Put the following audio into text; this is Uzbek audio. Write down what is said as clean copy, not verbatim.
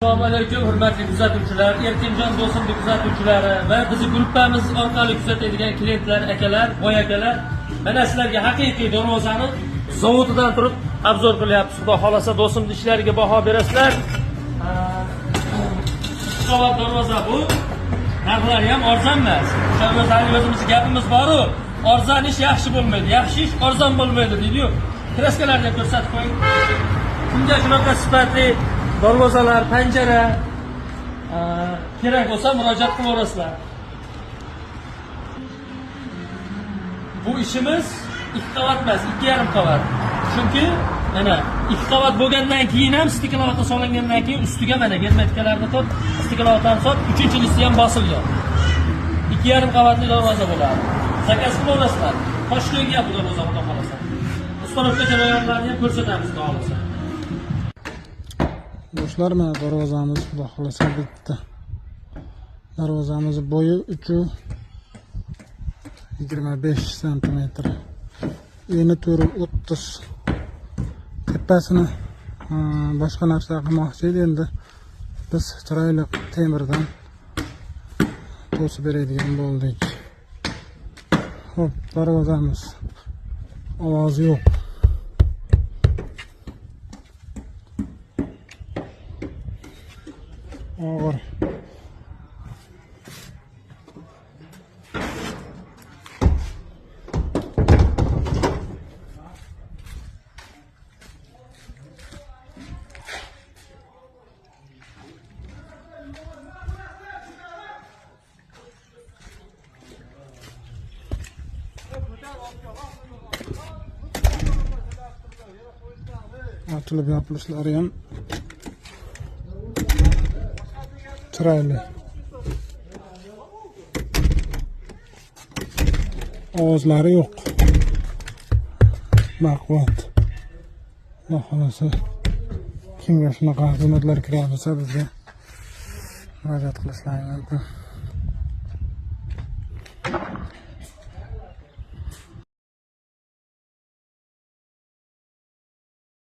Assalomu alaykum hurmatli kuzatuvchilar, Erkinjon do'stimning kuzatuvchilari va bizni gruppamiz orqali kuzatadigan klientlar, akalar, boy akalar, mana sizlarga haqiqiy darvozani zavodidan turib obzor qilyapmiz. Xudo xolasa do'stimning ishlariga baho berasizlar. Qavat darvoza bu. Narxlari ham arzon emas. O'sha o'zimizning gapimiz bor-ku, arzon ish yaxshi bo'lmaydi, yaxshi ish arzon bo'lmaydi deydi-yu. Kraskalarni ko'rsatib qo'ying. Kimga shunaqa sifatli darvozalar, panjara kerak bo'lsa murojaat qilaverasizlar. Bu ishimiz 2 qavat emas, 2,5 qavat. Chunki mana 2 qavat bo'lgandan keyin ham stiklovat solingandan keyin ustiga mana germetikalarni tot, stiklovat tot, 3-lisi ham bosilgan. 2,5 qavatli darvoza bo'ladi. Zakaz qilaverasizlar. Toshkentga bu darvoza xudo xolasa. Ustolovka jarayonlarini ham ko'rsatamiz xudo xolasa. Do'stlar, mana darvozamiz xudo xolasa bitta. Darvozamiz bo'yi 25 cm. Eni turi 30. Tepasini boshqa narsa qilmoqchi edi, endi biz chiroyli temirdan to'sib beradigan bo'ldik. Xo'p, darvozamiz ovozi yo'q. Og'ir. Açılıp yapılışları ham chiroyli. Ovozlari yo'q. Baquvvat. Xudo xolasa kimga shunaqa xizmatlar kerak bo'lsa bizga murojaat qilishlari mumkin.